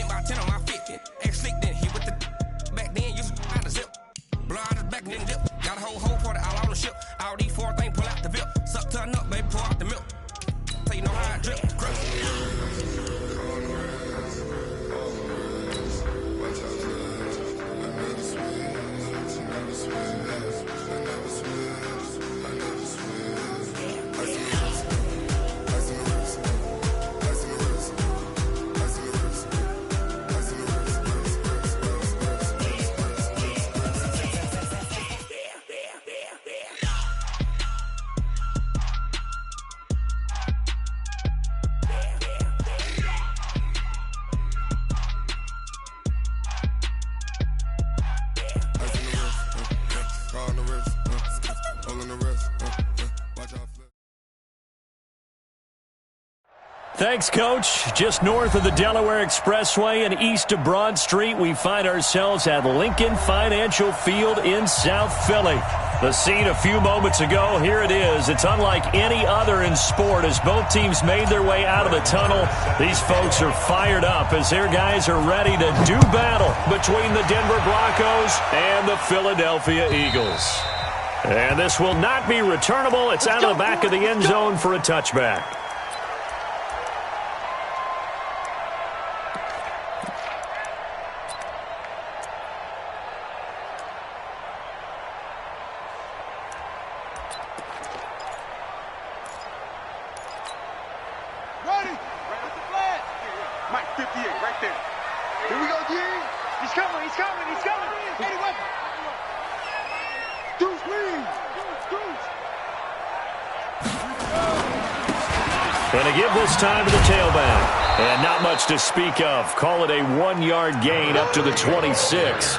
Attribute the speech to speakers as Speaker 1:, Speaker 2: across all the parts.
Speaker 1: Spent about 10 on my 50. Ex-slick then hit with the back then, used to find the zip. Blood out his back and then dip. Got a whole party all on the ship. All these four things pull out the VIP. Suck to a nut, baby, pour out the milk. So you know how I drip.
Speaker 2: Thanks, Coach. Just north of the Delaware Expressway and east of Broad Street, we find ourselves at Lincoln Financial Field in South Philly. The scene a few moments ago, here it is. It's unlike any other in sport as both teams made their way out of the tunnel. These folks are fired up as their guys are ready to do battle between the Denver Broncos and the Philadelphia Eagles. And this will not be returnable. It's out of the back of the end zone for a touchback. Going to give this time to the tailback. And not much to speak of. Call it a 1-yard gain up to the 26.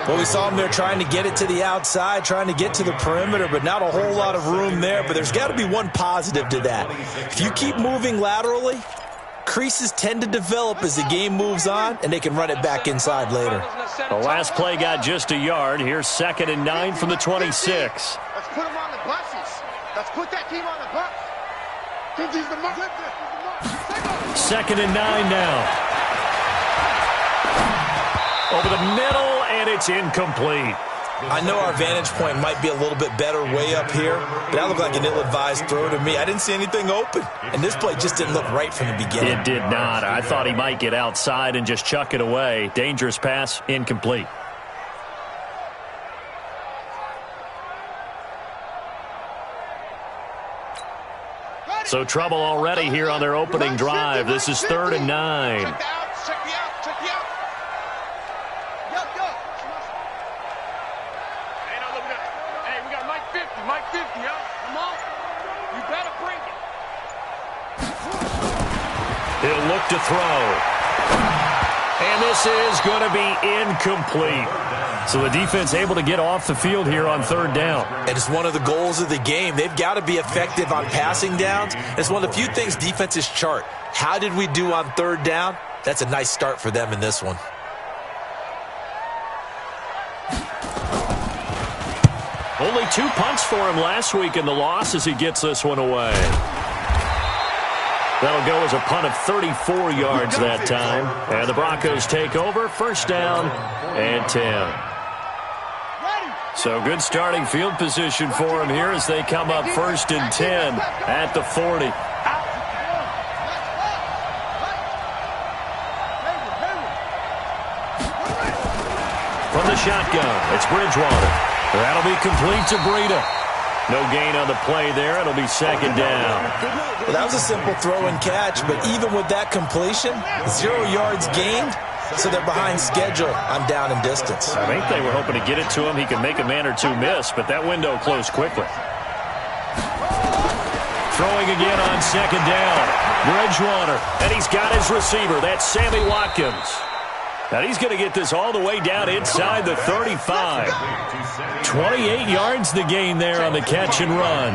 Speaker 3: Well, we saw him there trying to get it to the outside, trying to get to the perimeter, but not a whole lot of room there. But there's got to be one positive to that. If you keep moving laterally, creases tend to develop as the game moves on, and they can run it back inside later.
Speaker 2: The last play got just a yard. Here's 2nd and 9 from the 26.
Speaker 4: Let's put them on the buses. Let's put that team on the bus.
Speaker 2: 2nd and 9 now. Over the middle, and it's incomplete.
Speaker 3: I know our vantage point might be a little bit better way up here, but that looked like an ill-advised throw to me. I didn't see anything open, and this play just didn't look right from the beginning.
Speaker 2: It did not. I thought he might get outside and just chuck it away. Dangerous pass, incomplete. So trouble already here on their opening drive. This is 3rd and 9.
Speaker 4: Check me out. Yo. Hey, now look at that. Hey, we got Mike 50, yo. Come on. You better bring it.
Speaker 2: He'll look to throw. And this is going to be incomplete. So the defense able to get off the field here on 3rd down.
Speaker 3: And it's one of the goals of the game. They've got to be effective on passing downs. It's one of the few things defenses chart. How did we do on 3rd down? That's a nice start for them in this one.
Speaker 2: Only 2 punts for him last week in the loss as he gets this one away. That'll go as a punt of 34 yards that time. And the Broncos take over. 1st down and 10. So good starting field position for him here as they come up 1st and 10 at the 40. From the shotgun, it's Bridgewater. That'll be complete to Breida. No gain on the play there. It'll be 2nd down.
Speaker 3: Well, that was a simple throw and catch, but even with that completion, 0 yards gained, so they're behind schedule on down and distance.
Speaker 2: I think they were hoping to get it to him. He could make a man or two miss, but that window closed quickly. Throwing again on 2nd down. Bridgewater, and he's got his receiver. That's Sammy Watkins. And he's going to get this all the way down inside the 35. 28 yards the gain there on the catch and run.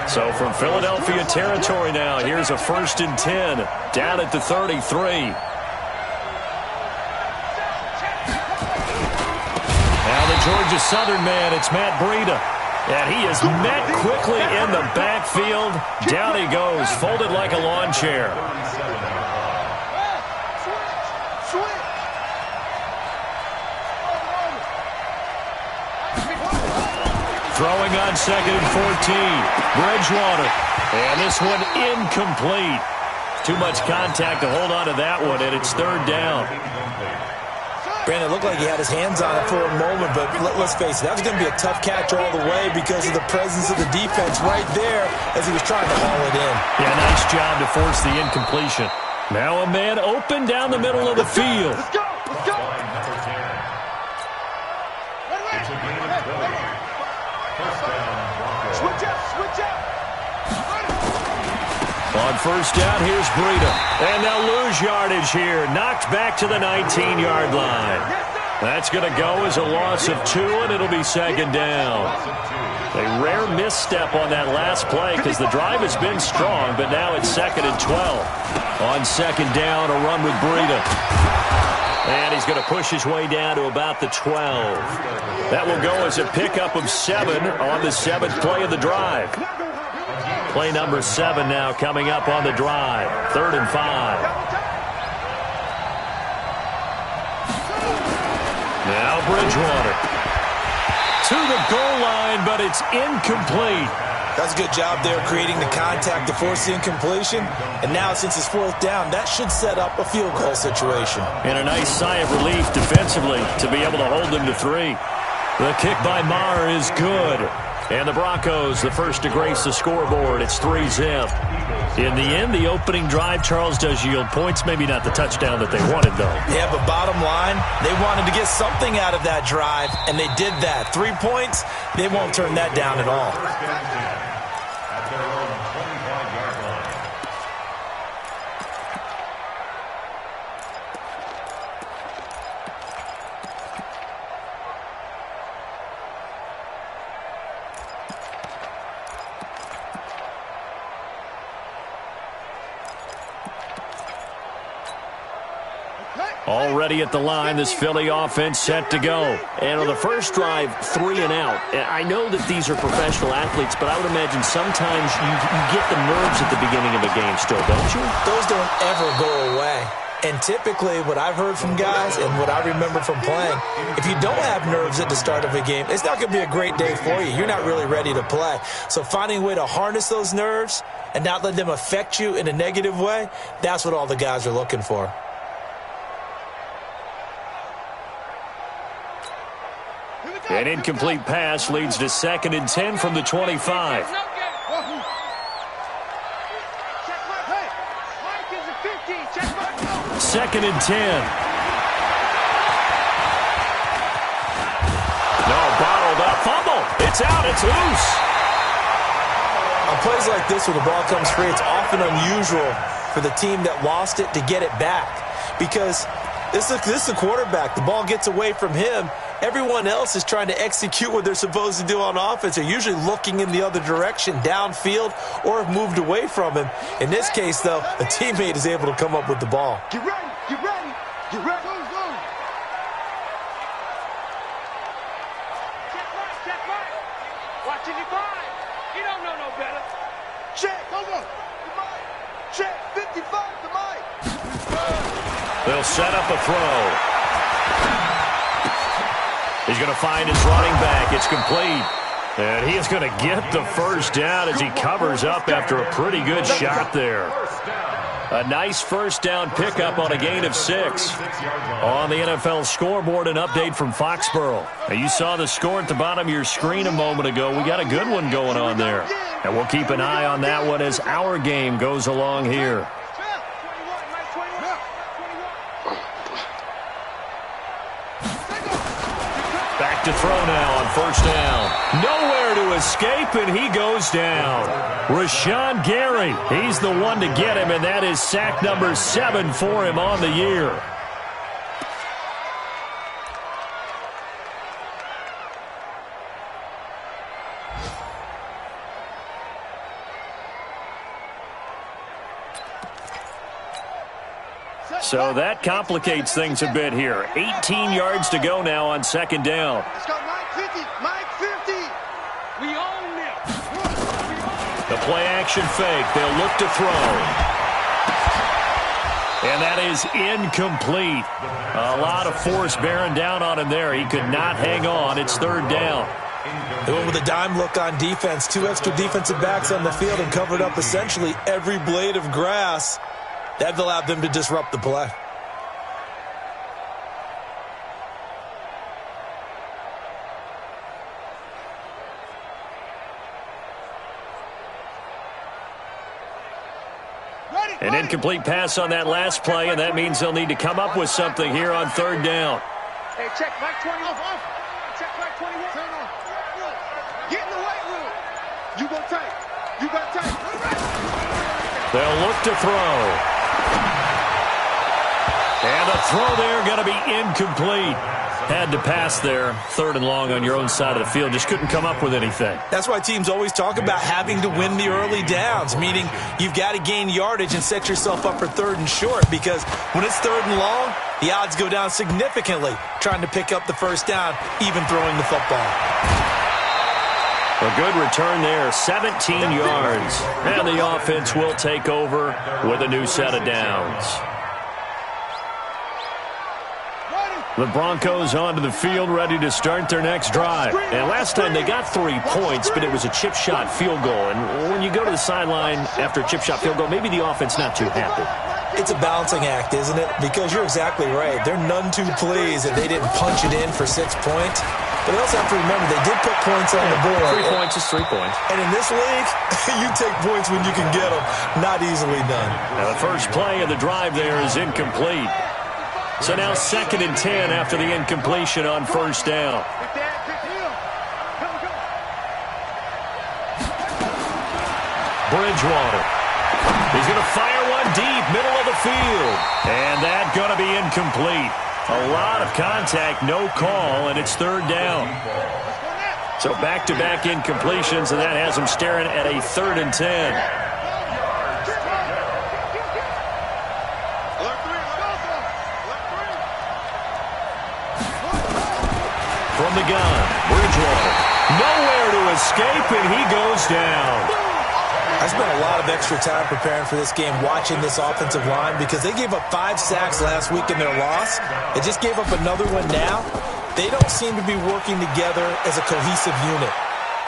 Speaker 2: So from Philadelphia territory now, here's a 1st and 10 down at the 33. Now the Georgia Southern man, it's Matt Breida. And he is met quickly in the backfield. Down he goes, folded like a lawn chair. Throwing on 2nd and 14. Bridgewater. And this one incomplete. Too much contact to hold on to that one, and it's 3rd down.
Speaker 3: Brandon, it looked like he had his hands on it for a moment, but let's face it, that was going to be a tough catch all the way because of the presence of the defense right there as he was trying to haul it in.
Speaker 2: Yeah, nice job to force the incompletion. Now a man open down the middle of the field.
Speaker 4: Let's go! Let's go! Switch out! Switch out!
Speaker 2: On 1st down, here's Breida. And they'll lose yardage here. Knocked back to the 19-yard line. That's going to go as a loss of 2, and it'll be 2nd down. A rare misstep on that last play because the drive has been strong, but now it's 2nd and 12. On 2nd down, a run with Breida. And he's going to push his way down to about the 12. That will go as a pickup of 7 on the 7th play of the drive. Play number 7 now coming up on the drive. 3rd and 5. Now Bridgewater. To the goal line, but it's incomplete.
Speaker 3: That's a good job there creating the contact to force the incompletion. And now since it's 4th down, that should set up a field goal situation.
Speaker 2: And a nice sigh of relief defensively to be able to hold them to 3. The kick by Maher is good. And the Broncos, the first to grace the scoreboard. It's 3-zip. In the end, the opening drive, Charles, does yield points. Maybe not the touchdown that they wanted, though.
Speaker 3: Yeah, but bottom line, they wanted to get something out of that drive, and they did that. 3 points, they won't turn that down at all.
Speaker 2: Already at the line, this Philly offense set to go. And on the first drive, 3 and out. I know that these are professional athletes, but I would imagine sometimes you get the nerves at the beginning of a game still, don't you?
Speaker 3: Those don't ever go away. And typically, what I've heard from guys and what I remember from playing, if you don't have nerves at the start of a game, it's not going to be a great day for you. You're not really ready to play. So finding a way to harness those nerves and not let them affect you in a negative way, that's what all the guys are looking for.
Speaker 2: An incomplete pass leads to 2nd and 10 from the 25. 2nd and 10. No, bottled up. Fumble. It's out. It's loose.
Speaker 3: On plays like this where the ball comes free, it's often unusual for the team that lost it to get it back. Because this is the quarterback. The ball gets away from him. Everyone else is trying to execute what they're supposed to do on offense. They're usually looking in the other direction, downfield, or have moved away from him. In this case, though, a teammate is able to come up with the ball.
Speaker 4: Get ready, get ready, get ready. Go, go. Check right. Watching your mind. You don't know no better. Check, hold on. Check, 55 to Mike.
Speaker 2: They'll set up a throw. He's going to find his running back. It's complete. And he is going to get the first down as he covers up after a pretty good shot there. A nice first down pickup on a gain of 6. On the NFL scoreboard, an update from Foxborough. Now, you saw the score at the bottom of your screen a moment ago. We got a good one going on there. And we'll keep an eye on that one as our game goes along here. Back to throw now on first down. Nowhere to escape, and he goes down. Rashawn Gary, he's the one to get him, and that is sack number 7 for him on the year. So that complicates things a bit here. 18 yards to go now on second down.
Speaker 4: Let's go, Mike 50. Mike 50. We own this.
Speaker 2: The play action fake. They'll look to throw. And that is incomplete. A lot of force bearing down on him there. He could not hang on. It's third down.
Speaker 3: They went with a dime look on defense. 2 extra defensive backs on the field and covered up essentially every blade of grass. That allowed them to disrupt the play.
Speaker 2: An incomplete pass on that last play, and that means they'll need to come up with something here on third down.
Speaker 4: Hey, check Mike 20 off. Check Mike 21. Get in the weight room. You go tight. You got tight.
Speaker 2: They'll look to throw. And the throw there going to be incomplete. Had to pass there, 3rd and long on your own side of the field. Just couldn't come up with anything.
Speaker 3: That's why teams always talk about having to win the early downs, meaning you've got to gain yardage and set yourself up for 3rd and short, because when it's 3rd and long, the odds go down significantly trying to pick up the first down, even throwing the football.
Speaker 2: A good return there, 17 yards. And the offense will take over with a new set of downs. The Broncos onto the field, ready to start their next drive. And last time they got 3 points, but it was a chip shot field goal. And when you go to the sideline after a chip shot field goal, maybe the offense not too happy.
Speaker 3: It's a balancing act, isn't it? Because you're exactly right. They're none too pleased that they didn't punch it in for 6 points. But they also have to remember they did put points on the board.
Speaker 2: 3 points is 3 points.
Speaker 3: And in this league, you take points when you can get them. Not easily done.
Speaker 2: Now the first play of the drive there is incomplete. So now 2nd and 10 after the incompletion on first down. Bridgewater. He's going to fire one deep, middle of the field. And that's going to be incomplete. A lot of contact, no call, and it's 3rd down. So back-to-back incompletions, and that has him staring at a 3rd and 10. From the gun, Bridgewater. Nowhere to escape, and he goes down.
Speaker 3: I spent a lot of extra time preparing for this game, watching this offensive line, because they gave up 5 sacks last week in their loss. They just gave up another one now. They don't seem to be working together as a cohesive unit.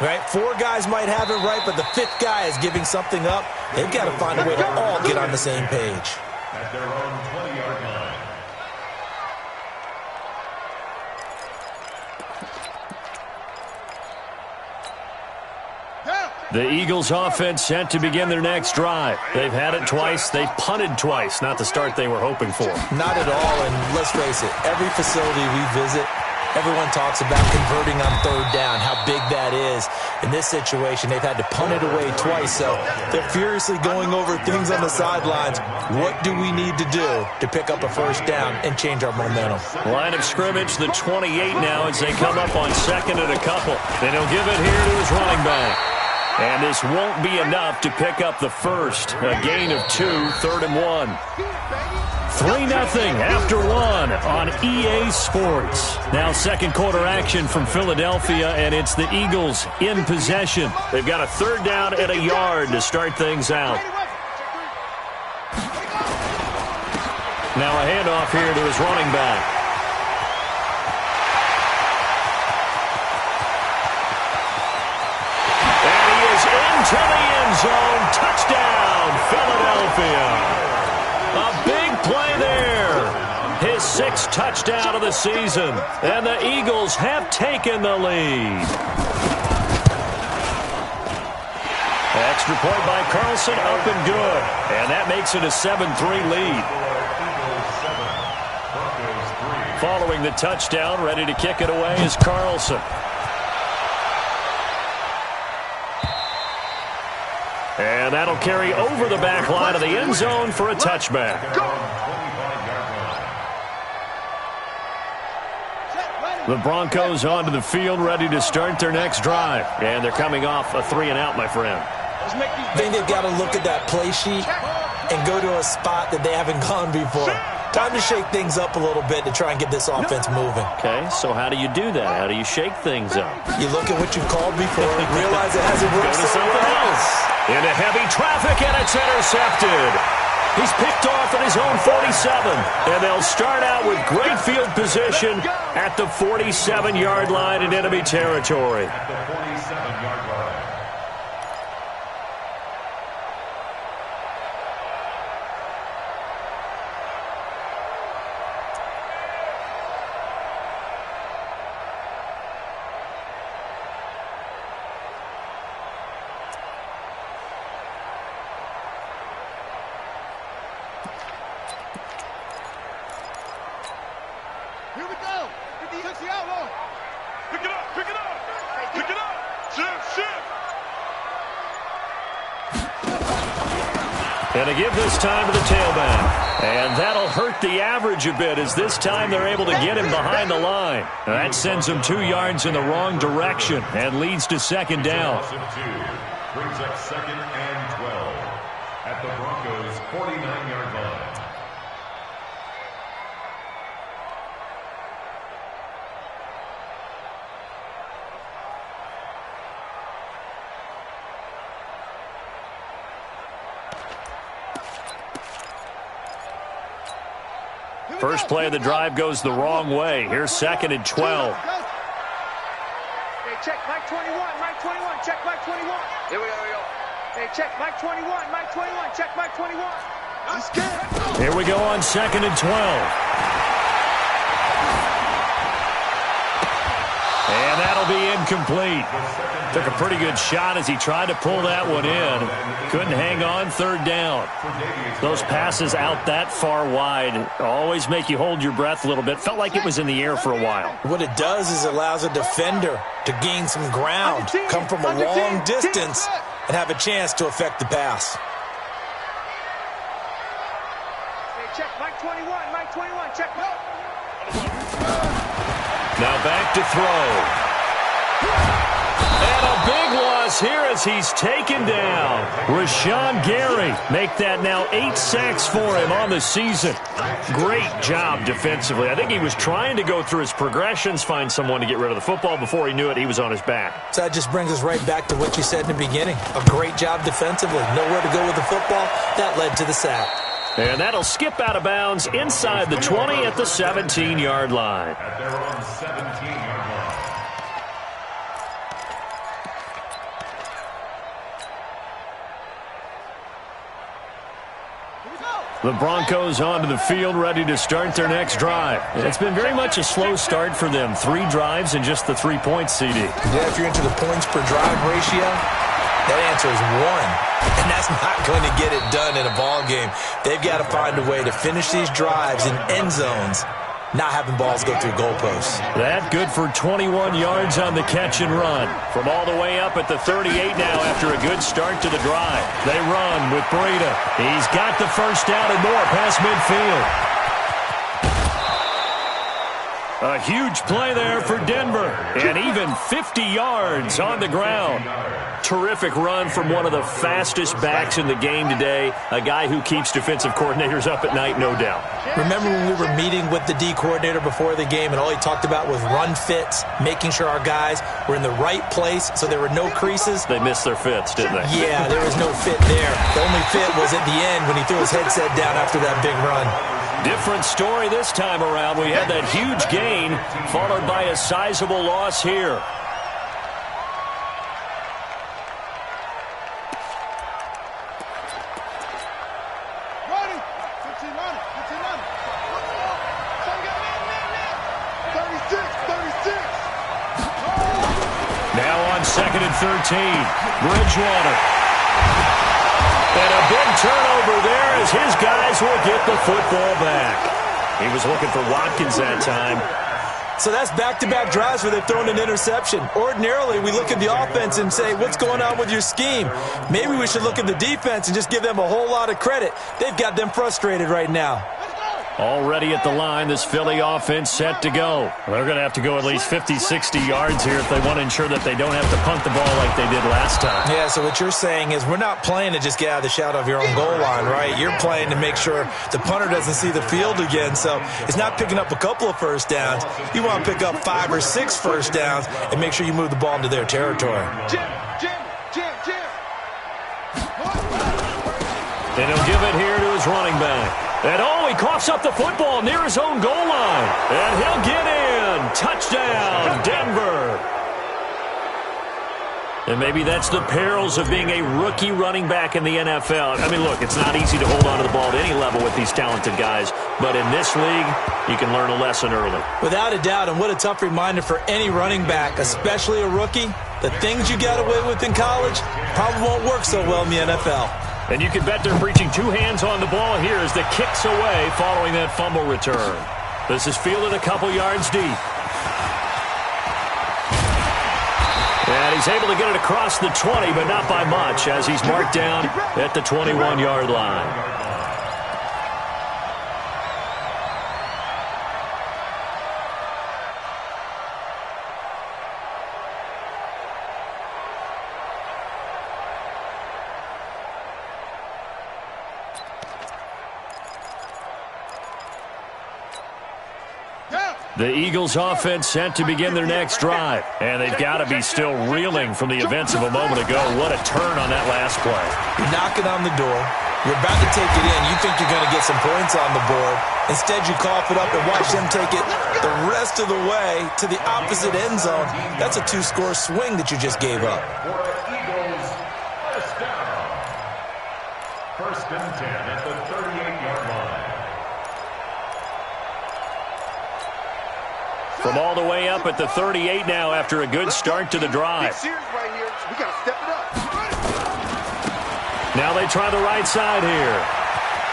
Speaker 3: Right? 4 guys might have it right, but the 5th guy is giving something up. They've got to find a way to all get on the same page.
Speaker 5: At their own 20-yard line.
Speaker 2: The Eagles offense set to begin their next drive. They've had it twice. They've punted twice. Not the start they were hoping for.
Speaker 3: Not at all, and let's face it, every facility we visit, everyone talks about converting on 3rd down, how big that is. In this situation, they've had to punt it away twice, so they're furiously going over things on the sidelines. What do we need to do to pick up a first down and change our momentum?
Speaker 2: Line of scrimmage, the 28 now as they come up on 2nd and a couple. Then he'll give it here to his running back. And this won't be enough to pick up the first. A gain of 2, 3rd and 1. 3-0 after 1 on EA Sports. Now 2nd quarter action from Philadelphia, and it's the Eagles in possession. They've got a 3rd down and a yard to start things out. Now a handoff here to his running back. To the end zone, touchdown, Philadelphia. A big play there. His 6th touchdown of the season, and the Eagles have taken the lead. Extra point by Carlson, up and good. And that makes it a 7-3 lead. Following the touchdown, ready to kick it away is Carlson. And that'll carry over the back line of the end zone for a touchback. The Broncos onto the field, ready to start their next drive. And they're coming off a 3-and-out, my friend.
Speaker 3: I think they've got to look at that play sheet and go to a spot that they haven't gone before. Time to shake things up a little bit to try and get this offense moving.
Speaker 2: Okay, so how do you do that? How do you shake things up?
Speaker 3: You look at what you've called before, realize it hasn't worked
Speaker 2: Go to something else. Into heavy traffic, and it's intercepted. He's picked off at his own 47. And they'll start out with great field position at the 47-yard line in enemy territory.
Speaker 5: At the 47-yard line.
Speaker 4: Here we go. 56 the outlaw. Pick it up. Pick it up. Pick it up. Shift.
Speaker 2: And to give this time to the tailback. And that'll hurt the average a bit as this time they're able to get him behind the line. That sends him 2 yards in the wrong direction and leads to second down.
Speaker 5: Brings up second and 12 at the Broncos' 49-yard line.
Speaker 2: First play of the drive goes the wrong way. Here's second and 12.
Speaker 4: Hey, check Mike 21. Mike 21. Check Mike 21. Here we go. Hey, check Mike 21. Mike 21. Check Mike 21. I'm scared.
Speaker 2: Here we go on second and 12. And that'll be incomplete. Took a pretty good shot as he tried to pull that one in. Couldn't hang on, third down. Those passes out that far wide always make you hold your breath a little bit. Felt like it was in the air for a while.
Speaker 3: What it does is it allows a defender to gain some ground, come from a long distance, and have a chance to affect the pass.
Speaker 4: Hey, check Mike 21. Mike 21. Check Mike.
Speaker 2: Now back to throw. And a big loss here as he's taken down. Rashawn Gary make that now 8 sacks for him on the season. Great job defensively. I think he was trying to go through his progressions, find someone to get rid of the football. Before he knew it, he was on his back.
Speaker 3: So that just brings us right back to what you said in the beginning. A great job defensively. Nowhere to go with the football. That led to the sack.
Speaker 2: And that'll skip out of bounds inside the 20 at the 17-yard line.
Speaker 5: At their own 17-yard line.
Speaker 2: The Broncos onto the field, ready to start their next drive. It's been very much a slow start for them. 3 drives and just the 3 points, CD.
Speaker 3: Yeah, if you're into the points per drive ratio, that answer is 1. And that's not going to get it done in a ball game. They've got to find a way to finish these drives in end zones, not having balls go through goalposts.
Speaker 2: That good for 21 yards on the catch and run. From all the way up at the 38 now after a good start to the drive. They run with Breida. He's got the first down and more past midfield. A huge play there for Denver. And even 50 yards on the ground. Terrific run from one of the fastest backs in the game today. A guy who keeps defensive coordinators up at night, no doubt.
Speaker 3: Remember when we were meeting with the D coordinator before the game and all he talked about was run fits, making sure our guys were in the right place so there were no creases?
Speaker 2: They missed their fits, didn't they?
Speaker 3: Yeah, there was no fit there. The only fit was at the end when he threw his headset down after that big run.
Speaker 2: Different story this time around. We had that huge gain followed by a sizable loss here.
Speaker 4: Ready. 15 on it. 15 on it. 36.
Speaker 2: Now on second and 13. Bridgewater. And a big turnover there as his guys will get the football back. He was looking for Watkins that time.
Speaker 3: So that's back-to-back drives where they've thrown an interception. Ordinarily, we look at the offense and say, what's going on with your scheme? Maybe we should look at the defense and just give them a whole lot of credit. They've got them frustrated right now.
Speaker 2: Already at the line, this Philly offense set to go. They're going to have to go at least 50, 60 yards here if they want to ensure that they don't have to punt the ball like they did last time.
Speaker 3: Yeah, so what you're saying is we're not playing to just get out of the shadow of your own goal line, right? You're playing to make sure the punter doesn't see the field again. So it's not picking up a couple of first downs. You want to pick up 5 or 6 first downs and make sure you move the ball into their territory.
Speaker 4: Jim.
Speaker 2: And he'll give it here to Broncos running back. And he coughs up the football near his own goal line. And he'll get in. Touchdown, Denver. And maybe that's the perils of being a rookie running back in the NFL. I mean, look, it's not easy to hold on to the ball at any level with these talented guys. But in this league, you can learn a lesson early.
Speaker 3: Without a doubt, and what a tough reminder for any running back, especially a rookie. The things you got away with in college probably won't work so well in the NFL.
Speaker 2: And you can bet they're preaching two hands on the ball here as the kick's away following that fumble return. This is fielded a couple yards deep. And he's able to get it across the 20, but not by much, as he's marked down at the 21-yard line. The Eagles offense set to begin their next drive. And they've got to be still reeling from the events of a moment ago. What a turn on that last play.
Speaker 3: You're knocking on the door. You're about to take it in. You think you're going to get some points on the board. Instead, you cough it up and watch them take it the rest of the way to the opposite end zone. That's a two-score swing that you just gave up.
Speaker 5: Eagles, first down. First and 10 at the 38-yard line.
Speaker 2: From all the way up at the 38 now after a good start to the drive.
Speaker 4: Right here. We got to step it up.
Speaker 2: Now they try the right side here.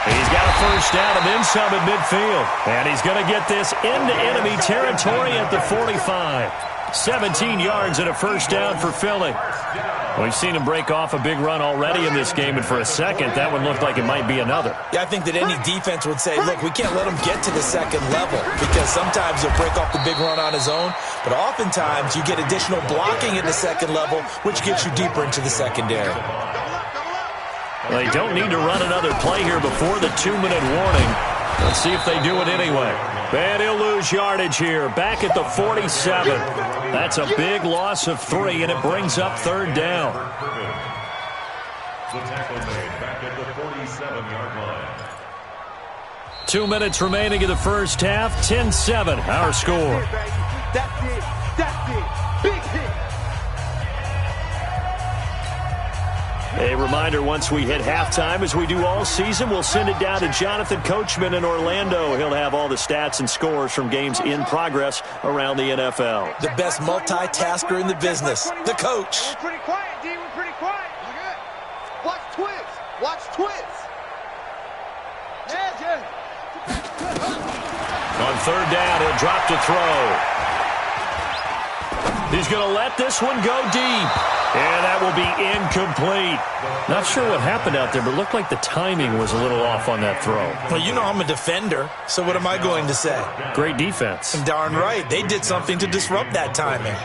Speaker 2: He's got a first down and then some at midfield. And he's going to get this into enemy territory at the 45. 17 yards and a first down for Philly. We've seen him break off a big run already in this game, and for a second, that one looked like it might be another.
Speaker 3: Yeah, I think that any defense would say, look, we can't let him get to the second level, because sometimes he'll break off the big run on his own, but oftentimes you get additional blocking at the second level, which gets you deeper into the secondary.
Speaker 2: They don't need to run another play here before the 2-minute warning. Let's see if they do it anyway. And he'll lose yardage here, back at the 47. That's a big loss of 3, and it brings up third down.
Speaker 5: The tackle made back at the 47-yard line.
Speaker 2: 2 minutes remaining in the first half. 10-7, our score.
Speaker 4: That's it. That's it. Big hit.
Speaker 2: A reminder, once we hit halftime, as we do all season, we'll send it down to Jonathan Coachman in Orlando. He'll have all the stats and scores from games in progress around the NFL.
Speaker 3: The best multitasker in the business, the coach.
Speaker 4: We're pretty quiet, D. We're pretty quiet. Watch Twitch. Watch Twitch. Yeah.
Speaker 2: On third down, he'll drop to throw. He's going to let this one go deep. And that will be incomplete. Not sure what happened out there, but it looked like the timing was a little off on that throw.
Speaker 3: Well, you know I'm a defender, so what am I going to say?
Speaker 2: Great defense.
Speaker 3: Darn right. They did something to disrupt that timing.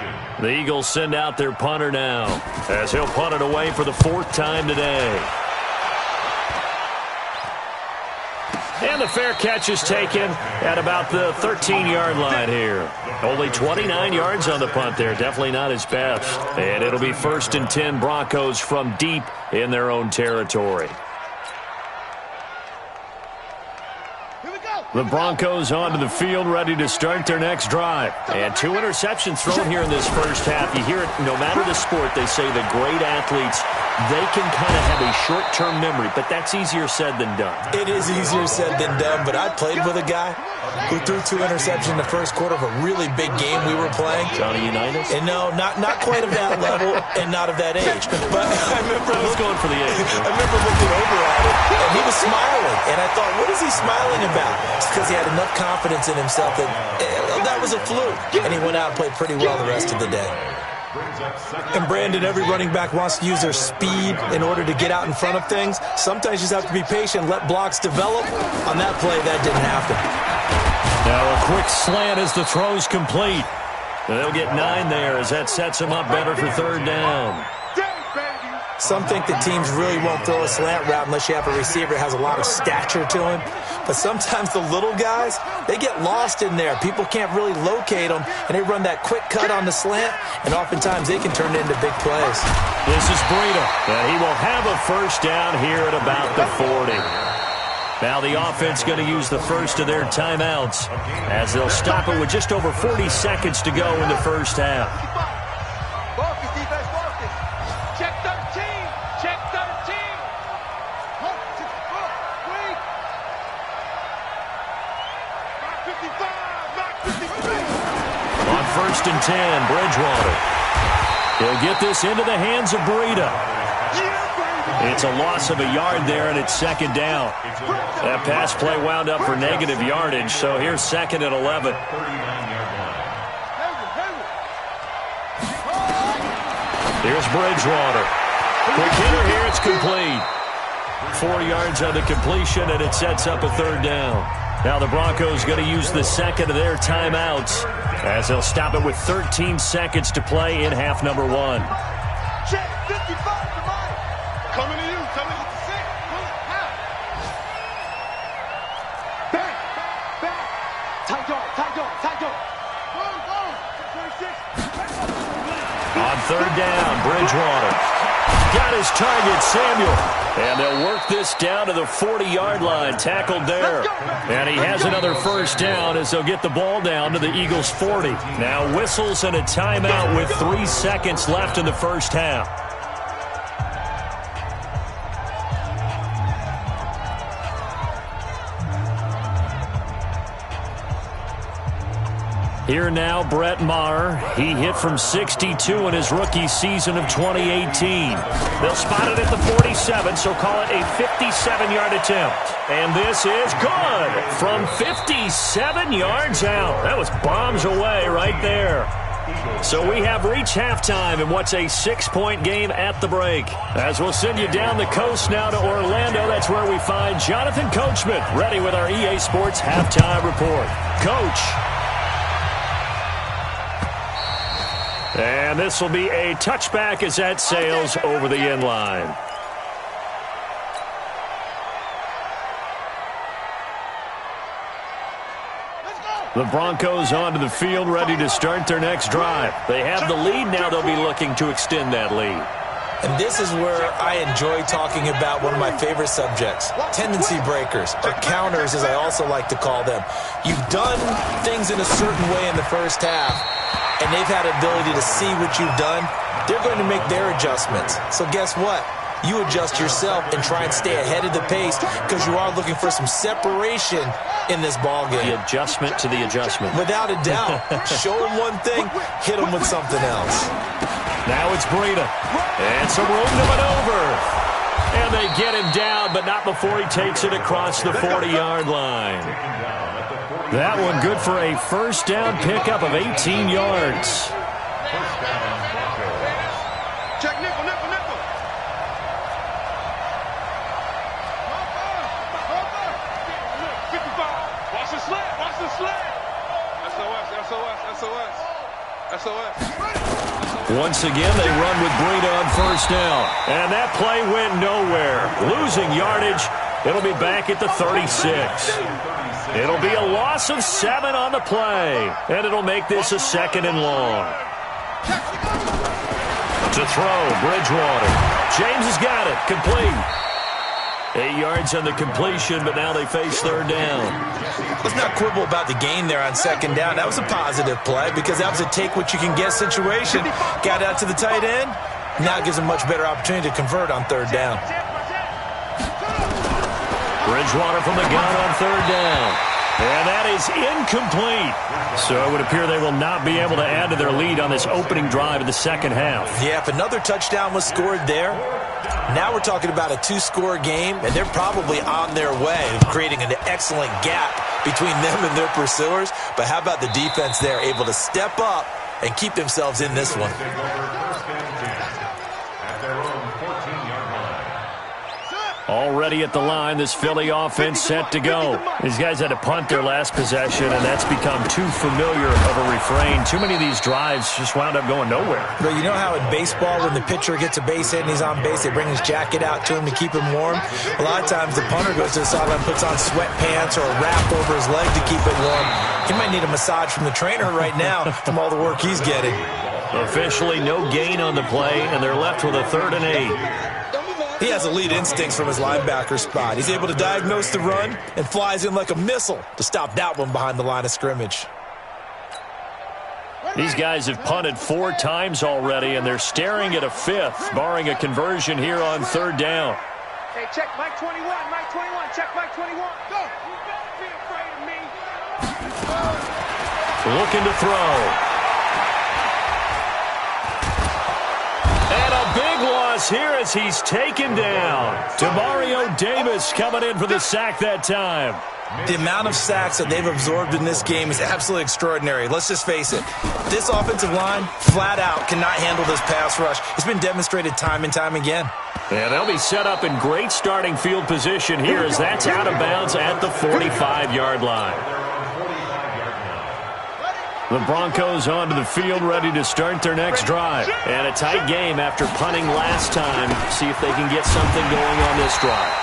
Speaker 2: The Eagles send out their punter now, as he'll punt it away for the 4th time today. And the fair catch is taken at about the 13-yard line here. Only 29 yards on the punt there. Definitely not his best. And it'll be 1st and 10 Broncos from deep in their own territory. The Broncos onto the field, ready to start their next drive. And 2 interceptions thrown here in this first half. You hear it, no matter the sport, they say the great athletes, they can kind of have a short-term memory, but that's easier said than done.
Speaker 3: It is easier said than done, but I played with a guy who threw 2 interceptions in the first quarter of a really big game we were playing.
Speaker 2: Johnny Unitas?
Speaker 3: And no, not quite of that level and not of that age. But I was
Speaker 2: going for the age.
Speaker 3: I remember looking over at him, and he was smiling. And I thought, what is he smiling about? It's because he had enough confidence in himself that that was a fluke. And he went out and played pretty well the rest of the day. And Brandon, every running back wants to use their speed in order to get out in front of things. Sometimes you just have to be patient, let blocks develop. On that play, that didn't happen.
Speaker 2: Now a quick slant as the throw's complete. They'll get 9 there as that sets them up better for third down.
Speaker 3: Some think that teams really won't throw a slant route unless you have a receiver that has a lot of stature to him. But sometimes the little guys, they get lost in there. People can't really locate them, and they run that quick cut on the slant, and oftentimes they can turn it into big plays.
Speaker 2: This is Breida, and he will have a first down here at about the 40. Now the offense going to use the first of their timeouts as they'll stop it with just over 40 seconds to go in the first half.
Speaker 4: Marcus, defense, Marcus. Check 13. Check 13. Wait. Mark 55. Mark 53.
Speaker 2: On 1st and 10, Bridgewater. He'll get this into the hands of Breida. It's a loss of a yard there, and it's 2nd down. That pass play wound up for negative yardage, so here's 2nd and 11. Here's Bridgewater. Quick hitter here, it's complete. 4 yards on the completion, and it sets up a 3rd down. Now the Broncos going to use the second of their timeouts as they'll stop it with 13 seconds to play in half number 1.
Speaker 4: Check 55 to Mike. Coming to you. Coming to 6. Pull it. Half. Back. Back. Tight dog. Tight dog. Tight dog. Go. 26.
Speaker 2: On 3rd down, Bridgewater. Got his target, Samuel. And they'll work this down to the 40-yard line. Tackled there. And he has another 1st down as they'll get the ball down to the Eagles' 40. Now whistles and a timeout with 3 seconds left in the first half. Here now, Brett Maher. He hit from 62 in his rookie season of 2018. They'll spot it at the 47, so call it a 57-yard attempt. And this is good from 57 yards out. That was bombs away right there. So we have reached halftime in what's a 6-point game at the break. As we'll send you down the coast now to Orlando, that's where we find Jonathan Coachman ready with our EA Sports Halftime Report. Coach. And this will be a touchback as that sails over the end line. The Broncos onto the field, ready to start their next drive. They have the lead. Now they'll be looking to extend that lead.
Speaker 3: And this is where I enjoy talking about one of my favorite subjects, tendency breakers, or counters as I also like to call them. You've done things in a certain way in the first half, and they've had the ability to see what you've done. They're going to make their adjustments. So guess what? You adjust yourself and try and stay ahead of the pace because you are looking for some separation in this ballgame.
Speaker 2: The adjustment to the adjustment.
Speaker 3: Without a doubt. Show them one thing, hit them with something else.
Speaker 2: Now it's Breida. And some room to maneuver. And they get him down, but not before he takes it across the 40-yard line. That one good for a 1st down pickup of 18 yards.
Speaker 4: Check nickel, nickel, nickel. Watch the sled, watch the sled. SOS.
Speaker 2: Once again, they run with Breida on 1st down. And that play went nowhere. Losing yardage. It'll be back at the 36. It'll be a loss of 7 on the play. And it'll make this a 2nd and long. To throw, Bridgewater. James has got it. Complete. 8 yards on the completion, but now they face 3rd down.
Speaker 3: Let's not quibble about the gain there on 2nd down. That was a positive play because that was a take-what-you-can-get situation. Got out to the tight end. Now it gives a much better opportunity to convert on 3rd down.
Speaker 2: Bridgewater from the gun on 3rd down. And that is incomplete. So it would appear they will not be able to add to their lead on this opening drive of the second half.
Speaker 3: Yeah, if another touchdown was scored there, now we're talking about a 2-score game, and they're probably on their way of creating an excellent gap between them and their pursuers. But how about the defense there, able to step up and keep themselves in this one?
Speaker 2: Already at the line, this Philly offense set to go. These guys had to punt their last possession, and that's become too familiar of a refrain. Too many of these drives just wound up going nowhere.
Speaker 3: But you know how in baseball, when the pitcher gets a base hit and he's on base, they bring his jacket out to him to keep him warm? A lot of times the punter goes to the sideline, puts on sweatpants or a wrap over his leg to keep it warm. He might need a massage from the trainer right now from all the work he's getting.
Speaker 2: Officially no gain on the play, and they're left with a 3rd and 8.
Speaker 3: He has elite instincts from his linebacker spot. He's able to diagnose the run and flies in like a missile to stop that one behind the line of scrimmage.
Speaker 2: These guys have punted 4 times already, and they're staring at a 5th, barring a conversion here on 3rd down.
Speaker 4: Hey, check Mike 21, Mike 21, check Mike 21. Go. You better be afraid of me.
Speaker 2: Looking to throw. And a big loss here as he's taken down. Demario Davis coming in for the sack that time.
Speaker 3: The amount of sacks that they've absorbed in this game is absolutely extraordinary. Let's just face it. This offensive line, flat out, cannot handle this pass rush. It's been demonstrated time and time again.
Speaker 2: Yeah, they'll be set up in great starting field position here as that's out of bounds at the 45-yard line. The Broncos onto the field ready to start their next drive. And a tight game after punting last time. See if they can get something going on this drive.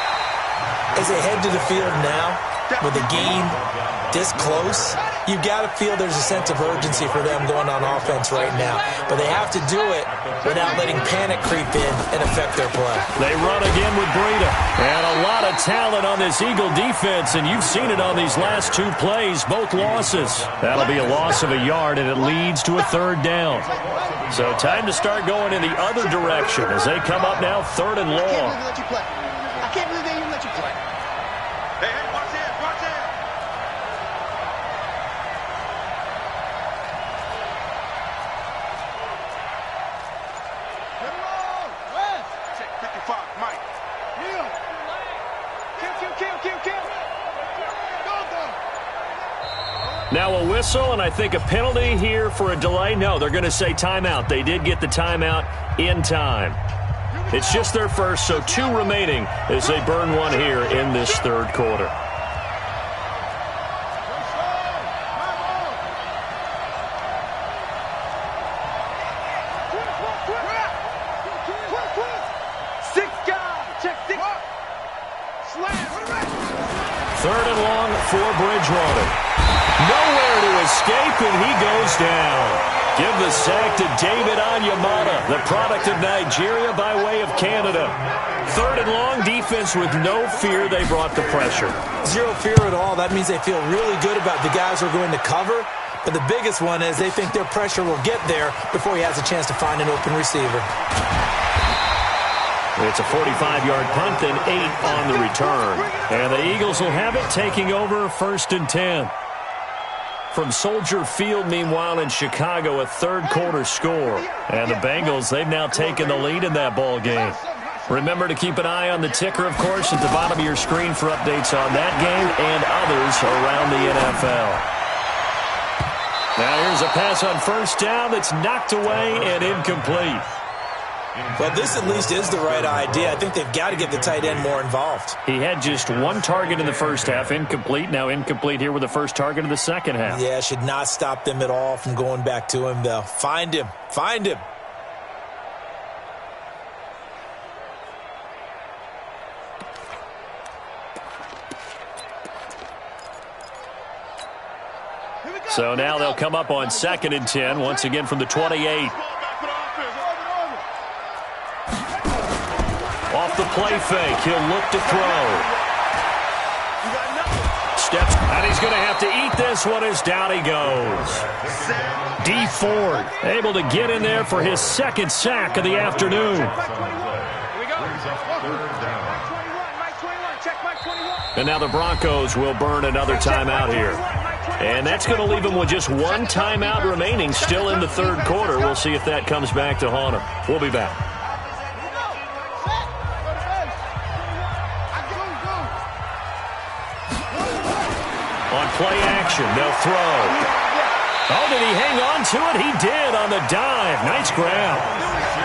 Speaker 3: As they head to the field now, with a game this close, you've got to feel there's a sense of urgency for them going on offense right now. But they have to do it without letting panic creep in and affect their play.
Speaker 2: They run again with Breida. And a lot of talent on this Eagle defense, and you've seen it on these last 2 plays, both losses. That'll be a loss of a yard, and it leads to a 3rd down. So time to start going in the other direction as they come up now 3rd and long.
Speaker 4: I can't believe they even let you play. Hey, watch this, watch this. Get him on, West. Check 55, Mike. Kill. Go.
Speaker 2: Now a whistle, and I think a penalty here for a delay. No, they're going to say timeout. They did get the timeout in time. It's just their first, so 2 remaining as they burn one here in this 3rd quarter. Third and long for Bridgewater. Nowhere to escape, and he goes down. Give the sack to David Onyemata, the product of Nigeria by way of Canada. Third and long, defense with no fear. They brought the pressure.
Speaker 3: Zero fear at all. That means they feel really good about the guys who are going to cover. But the biggest one is they think their pressure will get there before he has a chance to find an open receiver.
Speaker 2: It's a 45-yard punt, then 8 on the return. And the Eagles will have it, taking over 1st and 10. From Soldier Field, meanwhile, in Chicago, a 3rd quarter score. And the Bengals, they've now taken the lead in that ball game. Remember to keep an eye on the ticker, of course, at the bottom of your screen for updates on that game and others around the NFL. Now here's a pass on 1st down that's knocked away and incomplete.
Speaker 3: Well, this at least is the right idea. I think they've got to get the tight end more involved.
Speaker 2: He had just 1 target in the first half, incomplete. Now incomplete here with the first target of the second half.
Speaker 3: Yeah, should not stop them at all from going back to him, though. Find him. Find him.
Speaker 2: So now they'll come up on 2nd and 10, once again from the 28. Off the play fake, he'll look to throw. Steps, and he's going to have to eat this one as down he goes. D. Ford able to get in there for his 2nd sack of the afternoon. And now the Broncos will burn another timeout here. And that's going to leave them with just 1 timeout remaining still in the 3rd quarter. We'll see if that comes back to haunt them. We'll be back. On play action, they'll throw. Oh, did he hang on to it? He did on the dive. Nice grab.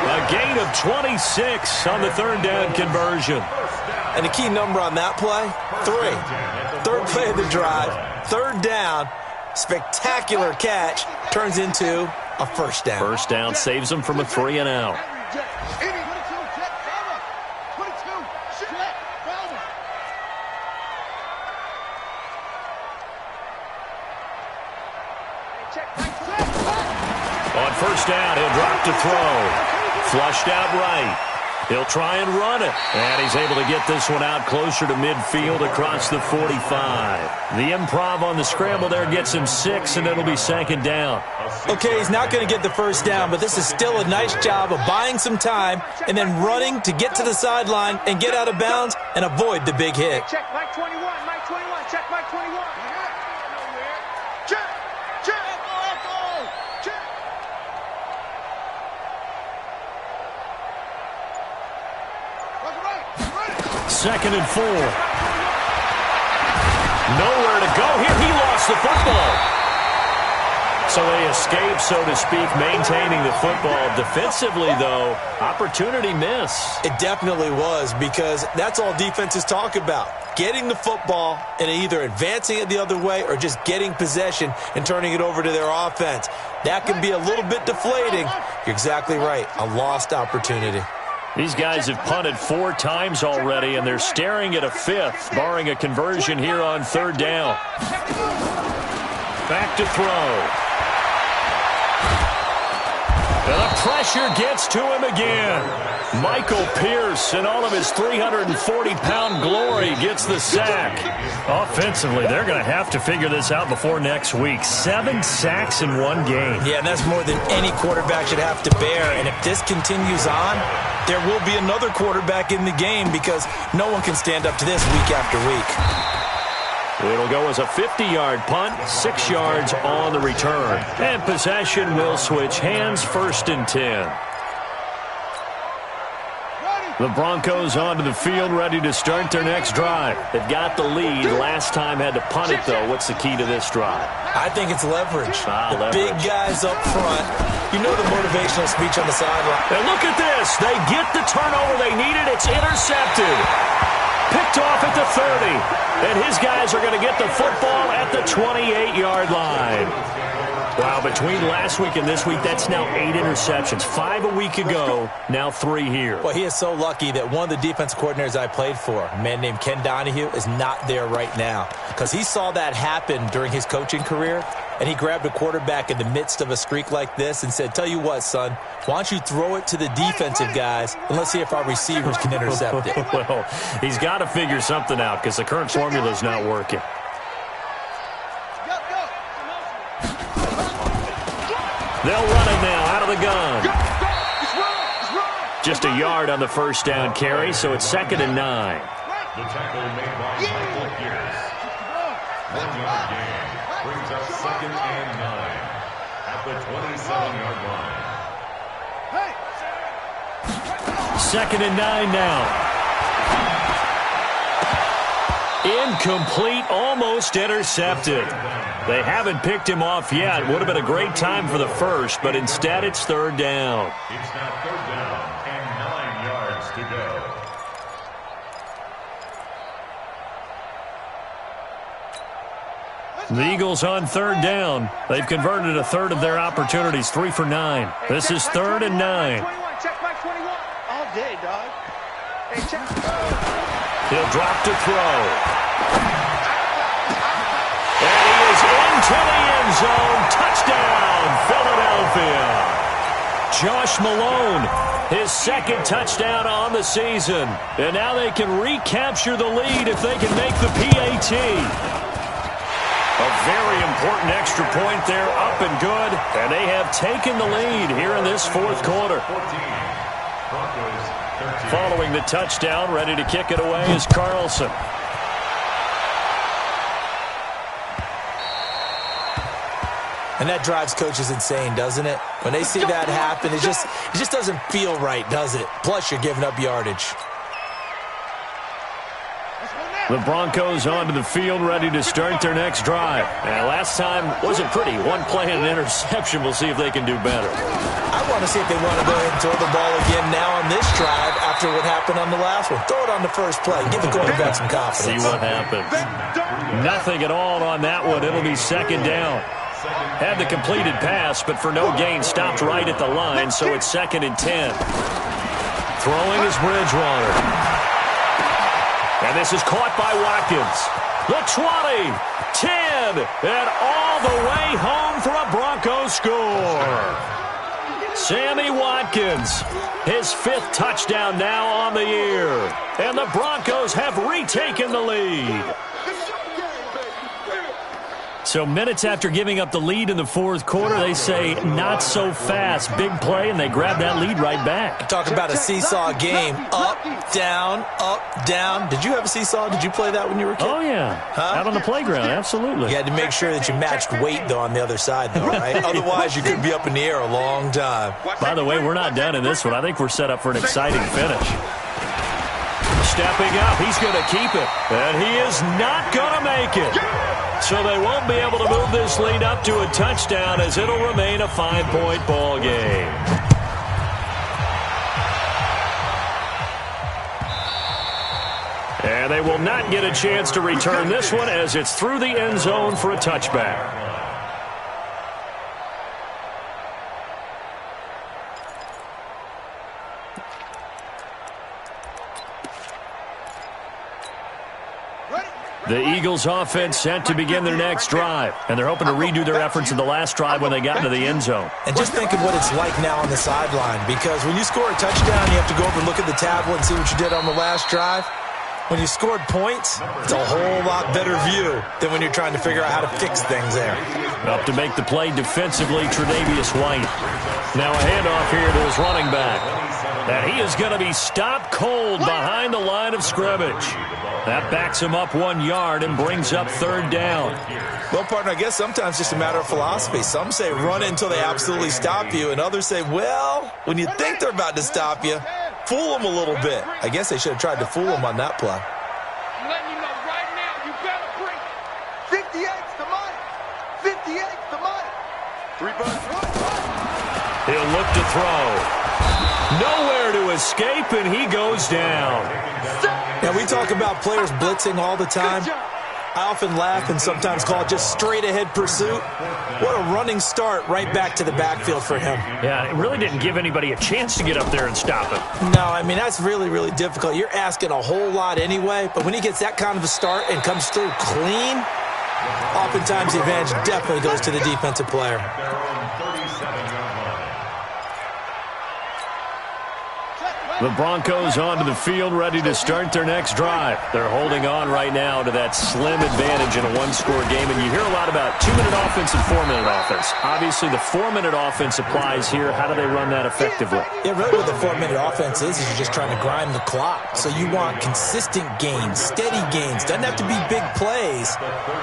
Speaker 2: A gain of 26 on the 3rd down conversion.
Speaker 3: And the key number on that play, 3. 3rd play of the drive, 3rd down, spectacular catch, turns into a 1st down.
Speaker 2: 1st down saves them from a 3 and out. On 1st down, he'll drop to throw. Flushed out right. He'll try and run it. And he's able to get this one out closer to midfield across the 45. The improv on the scramble there gets him 6, and it'll be second down.
Speaker 3: Okay, he's not going to get the first down, but this is still a nice job of buying some time and then running to get to the sideline and get out of bounds and avoid the big hit.
Speaker 4: Check Mike 21, Mike 21, check Mike 21. Check, check, check.
Speaker 2: Second and 4. Nowhere to go here. He lost the football. So they escape, so to speak, maintaining the football. Defensively, though, opportunity miss.
Speaker 3: It definitely was, because that's all defenses talk about. Getting the football and either advancing it the other way or just getting possession and turning it over to their offense. That can be a little bit deflating. You're exactly right. A lost opportunity.
Speaker 2: These guys have punted 4 times already, and they're staring at a 5th, barring a conversion here on third down. Back to throw. And the pressure gets to him again. Michael Pierce, in all of his 340-pound glory, gets the sack. Offensively, they're going to have to figure this out before next week. 7 sacks in one game.
Speaker 3: Yeah, and that's more than any quarterback should have to bear. And if this continues on, there will be another quarterback in the game, because no one can stand up to this week after week.
Speaker 2: It'll go as a 50-yard punt, 6 yards on the return. And possession will switch hands, 1st and 10. The Broncos onto the field, ready to start their next drive. They've got the lead. Last time had to punt it, though. What's the key to this drive?
Speaker 3: I think it's leverage.
Speaker 2: Leverage.
Speaker 3: Big guys up front. You know the motivational speech on the sideline.
Speaker 2: And look at this. They get the turnover they needed. It's intercepted. Picked off at the 30. And his guys are going to get the football at the 28-yard line. Wow, between last week and this week, that's now 8 interceptions. 5 a week ago, now 3 here.
Speaker 3: Well, he is so lucky that one of the defense coordinators I played for, a man named Ken Donahue, is not there right now, because he saw that happen during his coaching career, and he grabbed a quarterback in the midst of a streak like this and said, tell you what, son, why don't you throw it to the defensive guys, and let's see if our receivers can intercept it.
Speaker 2: Well, he's got to figure something out, because the current formula is not working. They'll run it now out of the gun. Just a yard on the first down carry, so it's 2nd and 9.
Speaker 5: The tackle made by Michael Pierce. 1-yard gain brings up 2nd and 9 at the 27-yard line.
Speaker 2: 2nd and 9 now. Incomplete, almost intercepted. They haven't picked him off yet. Would have been a great time for the first, but instead it's 3rd down.
Speaker 5: It's now 3rd down and 9 yards to go.
Speaker 2: The Eagles on 3rd down. They've converted a third of their opportunities, 3 for 9. This is 3rd and 9.
Speaker 4: Check Mike 21. All day, dog. Hey, check.
Speaker 2: He'll drop to throw. And he is into the end zone. Touchdown, Philadelphia. Josh Malone, his 2nd touchdown on the season. And now they can recapture the lead if they can make the PAT. A very important extra point there, up and good. And they have taken the lead here in this 4th quarter. Following the touchdown, ready to kick it away is Carlson.
Speaker 3: And that drives coaches insane, doesn't it? When they see that happen, it just doesn't feel right, does it? Plus, you're giving up yardage.
Speaker 2: The Broncos onto the field, ready to start their next drive. And last time wasn't pretty. 1 play and an interception. We'll see if they can do better.
Speaker 3: I want to see if they want to go ahead and throw the ball again now on this drive after what happened on the last one. Throw it on the first play. Give the quarterback some confidence.
Speaker 2: See what happens. Nothing at all on that one. It'll be 2nd down. Had the completed pass, but for no gain, stopped right at the line, so it's 2nd and 10. Throwing is Bridgewater. And this is caught by Watkins. The 20, 10, and all the way home for a Broncos score. Sammy Watkins, his 5th touchdown now on the year. And the Broncos have retaken the lead. So minutes after giving up the lead in the 4th quarter, they say not so fast. Big play, and they grab that lead right back.
Speaker 3: Talk about a seesaw game. Up, down, up, down. Did you have a seesaw? Did you play that when you were a kid?
Speaker 2: Oh, yeah. Huh? Out on the playground, absolutely.
Speaker 3: You had to make sure that you matched weight, though, on the other side, though, right? Otherwise, you could be up in the air a long time.
Speaker 2: By the way, we're not done in this one. I think we're set up for an exciting finish. Stepping up, he's going to keep it. And he is not going to make it. So they won't be able to move this lead up to a touchdown as it'll remain a 5-point ball game. And they will not get a chance to return this one as it's through the end zone for a touchback. The Eagles offense set to begin their next drive, and they're hoping to redo their efforts in the last drive when they got into the end zone.
Speaker 3: And just think of what it's like now on the sideline, because when you score a touchdown, you have to go over and look at the tablet and see what you did on the last drive. When you scored points, it's a whole lot better view than when you're trying to figure out how to fix things there.
Speaker 2: Up to make the play defensively, Tre'Davious White. Now a handoff here to his running back. And he is going to be stopped cold behind the line of scrimmage. That backs him up 1 yard and brings up 3rd down.
Speaker 3: Well, partner, I guess sometimes it's just a matter of philosophy. Some say run until they absolutely stop you, and others say, well, when you think they're about to stop you, fool them a little bit. I guess they should have tried to fool them on that play.
Speaker 4: I'm letting you know right now, you better bring it. 58's the money. 58's the money. 3 bucks.
Speaker 2: He'll look to throw. Nowhere to escape, and he goes down.
Speaker 3: Now, we talk about players blitzing all the time. I often laugh and sometimes call it just straight-ahead pursuit. What a running start right back to the backfield for him.
Speaker 2: Yeah, it really didn't give anybody a chance to get up there and stop him.
Speaker 3: No, I mean, that's really, really difficult. You're asking a whole lot anyway, but when he gets that kind of a start and comes through clean, oftentimes the advantage definitely goes to the defensive player.
Speaker 2: The Broncos onto the field, ready to start their next drive. They're holding on right now to that slim advantage in a one-score game, and you hear a lot about 2-minute offense and 4-minute offense. Obviously, the 4-minute offense applies here. How do they run that effectively?
Speaker 3: Yeah, really what the 4-minute offense is you're just trying to grind the clock. So you want consistent gains, steady gains. Doesn't have to be big plays,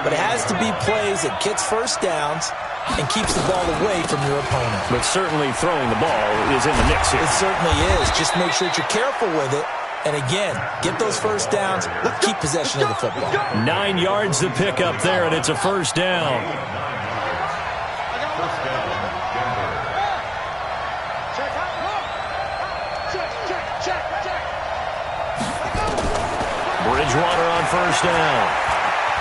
Speaker 3: but it has to be plays that gets first downs and keeps the ball away from your opponent.
Speaker 2: But certainly throwing the ball is in the mix here.
Speaker 3: It certainly is. Just make sure that you're careful with it. And again, get those first downs, keep possession of the football.
Speaker 2: 9 yards to pick up there, and it's a first down. Bridgewater on first down.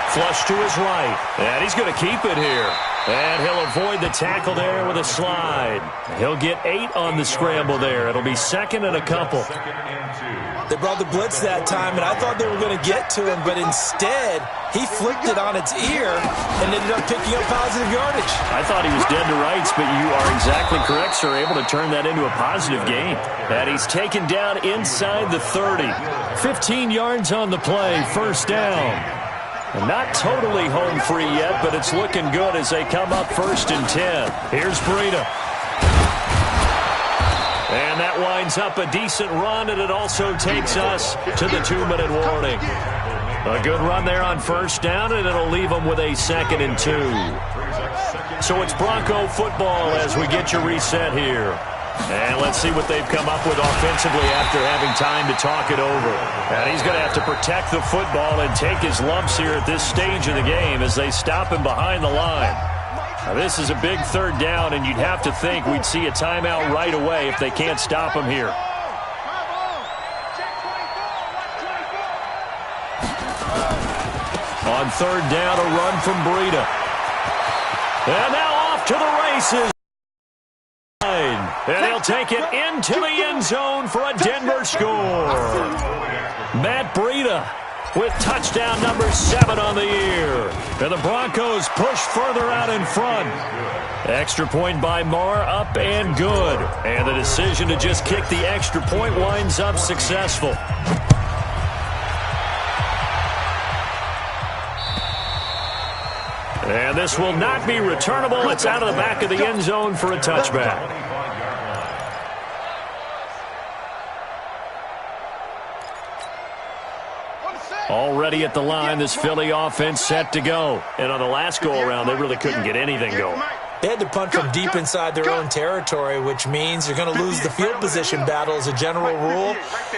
Speaker 2: Flush to his right. And he's going to keep it here. And he'll avoid the tackle there with a slide. He'll get 8 on the scramble there. It'll be 2nd and a couple.
Speaker 3: They brought the blitz that time, and I thought they were going to get to him, but instead, he flipped it on its ear and ended up picking up positive yardage.
Speaker 2: I thought he was dead to rights, but you are exactly correct, sir. Able to turn that into a positive gain. And he's taken down inside the 30. 15 yards on the play, first down. And not totally home free yet, but it's looking good as they come up 1st and 10. Here's Breida. And that winds up a decent run, and it also takes us to the 2-minute warning. A good run there on first down, and it'll leave them with a 2nd and 2. So it's Bronco football as we get you reset here. And let's see what they've come up with offensively after having time to talk it over. And he's going to have to protect the football and take his lumps here at this stage of the game as they stop him behind the line. Now, this is a big 3rd down, and you'd have to think we'd see a timeout right away if they can't stop him here. On 3rd down, a run from Breida. And now off to the races. And he'll take it into the end zone for a Denver score. Matt Breida with touchdown number 7 on the year. And the Broncos push further out in front. Extra point by Marr, up and good. And the decision to just kick the extra point winds up successful. And this will not be returnable. It's out of the back of the end zone for a touchback. Already at the line, this Philly offense set to go. And on the last go-around, they really couldn't get anything going.
Speaker 3: They had to punt from deep inside their own territory, which means you're going to lose the field position battle as a general rule.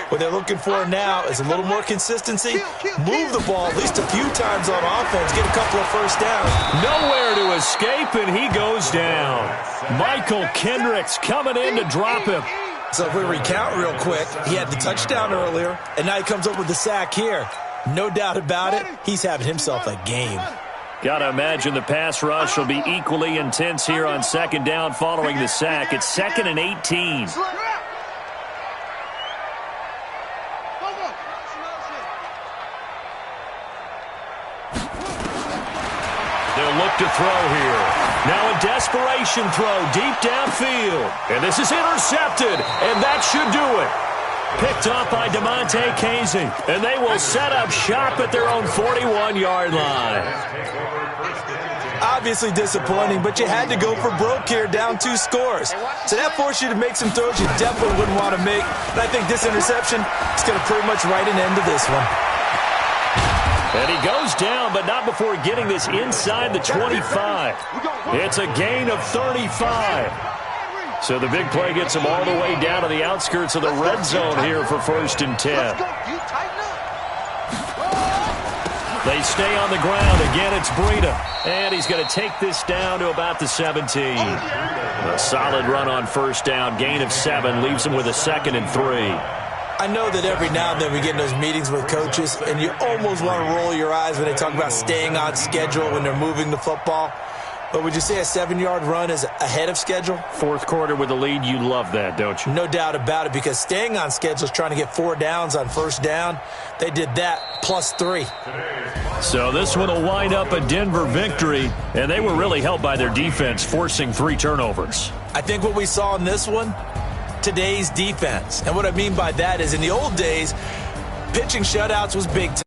Speaker 3: What they're looking for now is a little more consistency. Move the ball at least a few times on offense. Get a couple of first downs.
Speaker 2: Nowhere to escape, and he goes down. Michael Kendricks coming in to drop him.
Speaker 3: So if we recount real quick, he had the touchdown earlier, and now he comes up with the sack here. No doubt about it, he's having himself a game.
Speaker 2: Got to imagine the pass rush will be equally intense here on second down following the sack. It's 2nd and 18. They'll look to throw here. Now a desperation throw deep downfield. And this is intercepted, and that should do it. Picked off by DeMonte Casey. And they will set up shop at their own 41-yard line.
Speaker 3: Obviously disappointing, but you had to go for broke here, down 2 scores. So that forced you to make some throws you definitely wouldn't want to make. And I think this interception is going to pretty much write an end to this one.
Speaker 2: And he goes down, but not before getting this inside the 25. It's a gain of 35. So the big play gets him all the way down to the outskirts of the red zone here for 1st and 10. They stay on the ground. Again, it's Breida. And he's going to take this down to about the 17. A solid run on first down. Gain of 7 leaves him with a 2nd and 3.
Speaker 3: I know that every now and then we get in those meetings with coaches, and you almost want to roll your eyes when they talk about staying on schedule when they're moving the football. But would you say a 7-yard run is ahead of schedule?
Speaker 2: Fourth quarter with a lead, you love that, don't you?
Speaker 3: No doubt about it, because staying on schedule is trying to get 4 downs on first down. They did that, plus 3.
Speaker 2: So this one will wind up a Denver victory, and they were really helped by their defense, forcing 3 turnovers.
Speaker 3: I think what we saw in this one, today's defense. And what I mean by that is in the old days, pitching shutouts was big time.